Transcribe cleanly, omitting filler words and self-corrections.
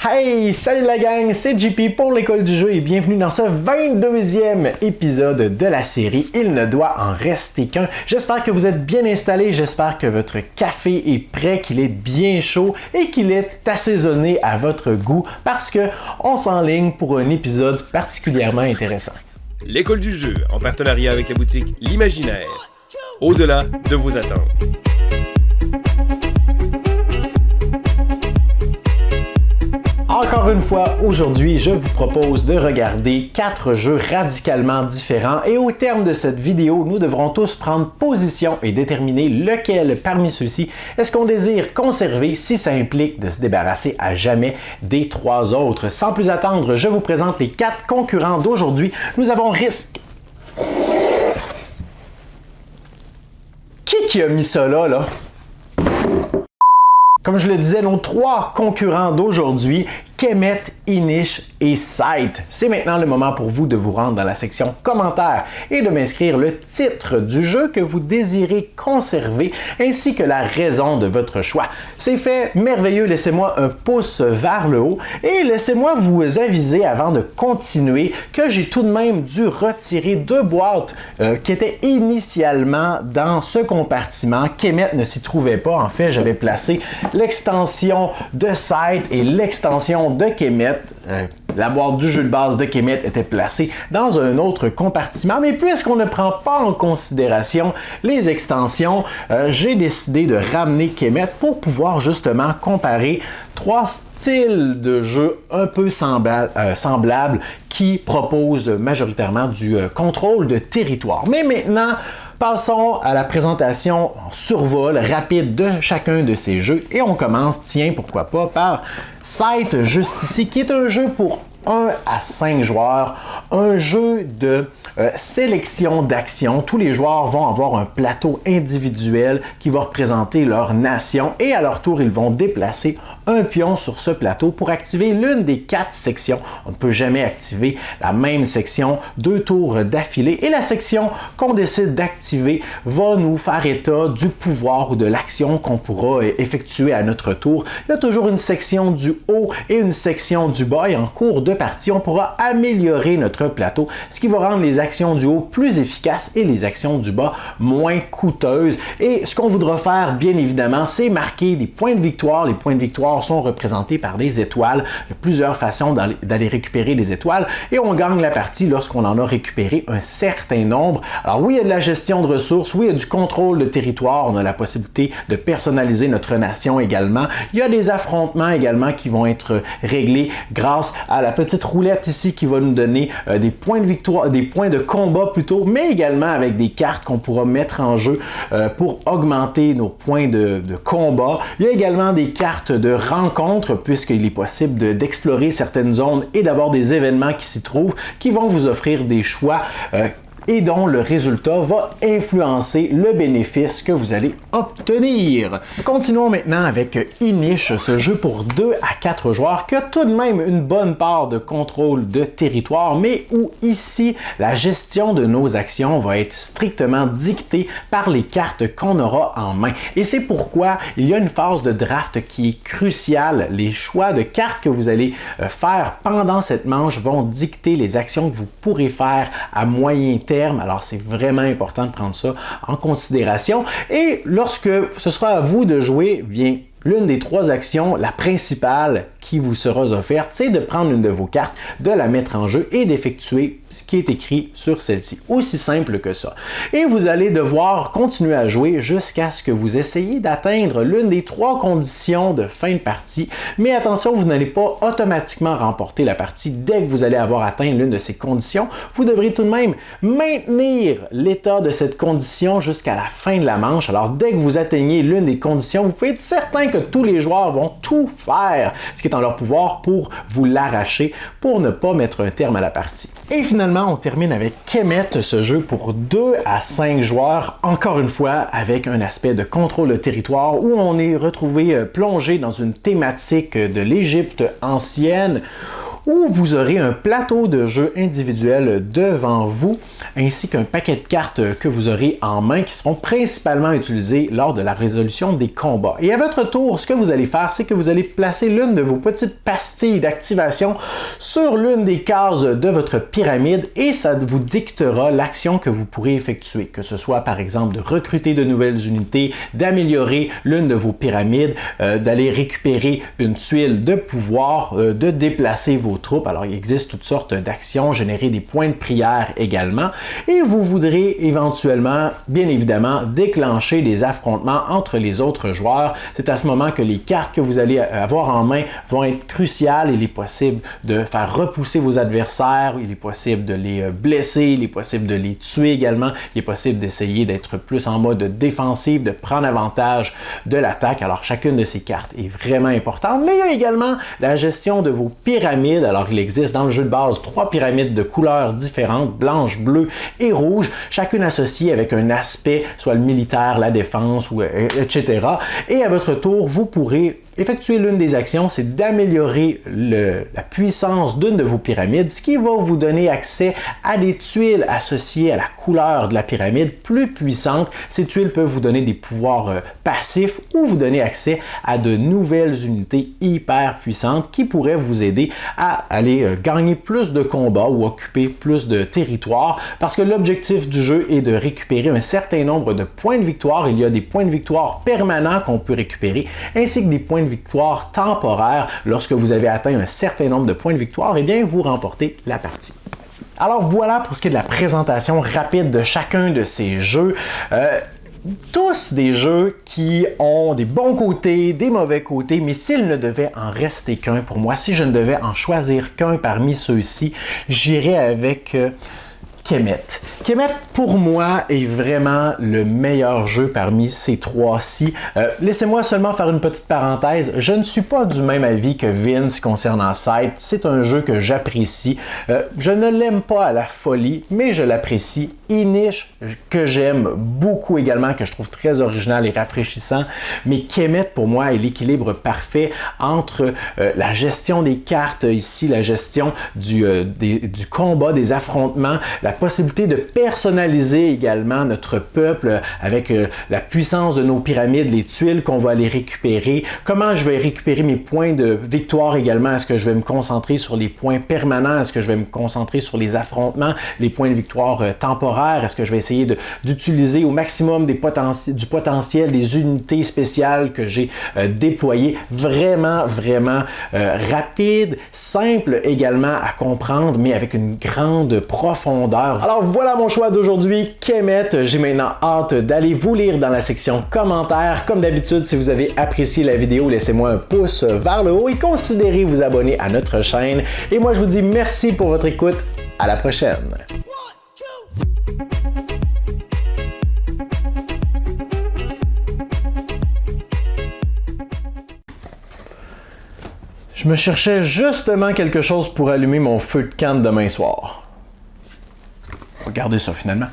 Hey, salut la gang, c'est JP pour l'école du jeu et bienvenue dans ce 22e épisode de la série Il ne doit en rester qu'un. J'espère que vous êtes bien installés, j'espère que votre café est prêt, qu'il est bien chaud et qu'il est assaisonné à votre goût parce que on s'enligne pour un épisode particulièrement intéressant. L'école du jeu, en partenariat avec la boutique L'Imaginaire, au-delà de vos attentes. Encore une fois, aujourd'hui, je vous propose de regarder 4 jeux radicalement différents et au terme de cette vidéo, nous devrons tous prendre position et déterminer lequel parmi ceux-ci est-ce qu'on désire conserver si ça implique de se débarrasser à jamais des 3 autres. Sans plus attendre, je vous présente les 4 concurrents d'aujourd'hui. Nous avons Risk. Qui a mis ça là? Comme je le disais, nos 3 concurrents d'aujourd'hui, Kemet, Inish et Scythe. C'est maintenant le moment pour vous de vous rendre dans la section commentaires et de m'inscrire le titre du jeu que vous désirez conserver ainsi que la raison de votre choix. C'est fait, merveilleux, laissez-moi un pouce vers le haut et laissez-moi vous aviser avant de continuer que j'ai tout de même dû retirer 2 boîtes qui étaient initialement dans ce compartiment. Kemet ne s'y trouvait pas, en fait j'avais placé l'extension de Scythe et l'extension de Kemet. La boîte du jeu de base de Kemet était placée dans un autre compartiment, mais puisqu'on ne prend pas en considération les extensions, j'ai décidé de ramener Kemet pour pouvoir justement comparer 3 styles de jeu un peu semblables qui proposent majoritairement du contrôle de territoire. Mais maintenant, passons à la présentation en survol rapide de chacun de ces jeux et on commence, tiens, pourquoi pas, par Scythe juste ici, qui est un jeu pour 1 à 5 joueurs, un jeu de sélection d'actions. Tous les joueurs vont avoir un plateau individuel qui va représenter leur nation et à leur tour, ils vont déplacer un pion sur ce plateau pour activer l'une des 4 sections. On ne peut jamais activer la même section 2 tours d'affilée et la section qu'on décide d'activer va nous faire état du pouvoir ou de l'action qu'on pourra effectuer à notre tour. Il y a toujours une section du haut et une section du bas et en cours de partie, on pourra améliorer notre plateau, ce qui va rendre les actions du haut plus efficaces et les actions du bas moins coûteuses. Et ce qu'on voudra faire, bien évidemment, c'est marquer des points de victoire. Les points de victoire sont représentés par des étoiles. Il y a plusieurs façons d'aller récupérer les étoiles et on gagne la partie lorsqu'on en a récupéré un certain nombre. Alors oui, il y a de la gestion de ressources, oui, il y a du contrôle de territoire, on a la possibilité de personnaliser notre nation également. Il y a des affrontements également qui vont être réglés grâce à la petite roulette ici qui va nous donner des points de victoire, des points de combat plutôt, mais également avec des cartes qu'on pourra mettre en jeu pour augmenter nos points de combat. Il y a également des cartes de rencontre puisqu'il est possible d'explorer certaines zones et d'avoir des événements qui s'y trouvent qui vont vous offrir des choix et dont le résultat va influencer le bénéfice que vous allez obtenir. Continuons maintenant avec Inish, ce jeu pour 2 à 4 joueurs qui a tout de même une bonne part de contrôle de territoire, mais où ici, la gestion de nos actions va être strictement dictée par les cartes qu'on aura en main. Et c'est pourquoi il y a une phase de draft qui est cruciale. Les choix de cartes que vous allez faire pendant cette manche vont dicter les actions que vous pourrez faire à moyen terme. Alors, c'est vraiment important de prendre ça en considération. Et lorsque ce sera à vous de jouer, bien, l'une des 3 actions, la principale qui vous sera offerte, c'est de prendre une de vos cartes, de la mettre en jeu et d'effectuer ce qui est écrit sur celle-ci. Aussi simple que ça. Et vous allez devoir continuer à jouer jusqu'à ce que vous essayiez d'atteindre l'une des 3 conditions de fin de partie. Mais attention, vous n'allez pas automatiquement remporter la partie dès que vous allez avoir atteint l'une de ces conditions. Vous devrez tout de même maintenir l'état de cette condition jusqu'à la fin de la manche. Alors, dès que vous atteignez l'une des conditions, vous pouvez être certain que tous les joueurs vont tout faire, ce qui est en leur pouvoir pour vous l'arracher, pour ne pas mettre un terme à la partie. Et finalement, on termine avec Kemet, ce jeu pour 2 à 5 joueurs, encore une fois avec un aspect de contrôle de territoire où on est retrouvé plongé dans une thématique de l'Égypte ancienne, où vous aurez un plateau de jeu individuel devant vous, ainsi qu'un paquet de cartes que vous aurez en main qui seront principalement utilisées lors de la résolution des combats. Et à votre tour, ce que vous allez faire, c'est que vous allez placer l'une de vos petites pastilles d'activation sur l'une des cases de votre pyramide et ça vous dictera l'action que vous pourrez effectuer, que ce soit par exemple de recruter de nouvelles unités, d'améliorer l'une de vos pyramides, d'aller récupérer une tuile de pouvoir, de déplacer vos troupes. Alors il existe toutes sortes d'actions, générer des points de prière également et vous voudrez éventuellement, bien évidemment, déclencher des affrontements entre les autres joueurs. C'est à ce moment que les cartes que vous allez avoir en main vont être cruciales. Il est possible de faire repousser vos adversaires, il est possible de les blesser, il est possible de les tuer également, il est possible d'essayer d'être plus en mode défensif, de prendre avantage de l'attaque. Alors chacune de ces cartes est vraiment importante, mais il y a également la gestion de vos pyramides. Alors il existe dans le jeu de base 3 pyramides de couleurs différentes, blanche, bleue et rouge, chacune associée avec un aspect, soit le militaire, la défense, ou, etc. Et à votre tour, vous pourrez effectuer l'une des actions, c'est d'améliorer la puissance d'une de vos pyramides, ce qui va vous donner accès à des tuiles associées à la couleur de la pyramide plus puissantes. Ces tuiles peuvent vous donner des pouvoirs passifs ou vous donner accès à de nouvelles unités hyper puissantes qui pourraient vous aider à aller gagner plus de combats ou occuper plus de territoire, parce que l'objectif du jeu est de récupérer un certain nombre de points de victoire. Il y a des points de victoire permanents qu'on peut récupérer, ainsi que des points de victoire temporaire. Lorsque vous avez atteint un certain nombre de points de victoire, eh bien, vous remportez la partie. Alors voilà pour ce qui est de la présentation rapide de chacun de ces jeux. Tous des jeux qui ont des bons côtés, des mauvais côtés, mais s'il ne devait en rester qu'un pour moi, si je ne devais en choisir qu'un parmi ceux-ci, j'irais avec Kemet. Kemet, pour moi, est vraiment le meilleur jeu parmi ces trois-ci. Laissez-moi seulement faire une petite parenthèse. Je ne suis pas du même avis que Vince concernant Scythe. C'est un jeu que j'apprécie. Je ne l'aime pas à la folie, mais je l'apprécie. Inish, que j'aime beaucoup également, que je trouve très original et rafraîchissant. Mais Kemet, pour moi, est l'équilibre parfait entre la gestion des cartes ici, la gestion du combat, des affrontements, la possibilité de personnaliser également notre peuple avec la puissance de nos pyramides, les tuiles qu'on va aller récupérer, comment je vais récupérer mes points de victoire également, est-ce que je vais me concentrer sur les points permanents, est-ce que je vais me concentrer sur les affrontements, les points de victoire temporaires, est-ce que je vais essayer d'utiliser au maximum du potentiel des unités spéciales que j'ai déployées, vraiment rapide, simple également à comprendre, mais avec une grande profondeur. Alors voilà mon choix d'aujourd'hui, Kemet. J'ai maintenant hâte d'aller vous lire dans la section commentaires. Comme d'habitude, si vous avez apprécié la vidéo, laissez-moi un pouce vers le haut et considérez vous abonner à notre chaîne. Et moi, je vous dis merci pour votre écoute. À la prochaine. Je me cherchais justement quelque chose pour allumer mon feu de camp demain soir. On va garder ça finalement.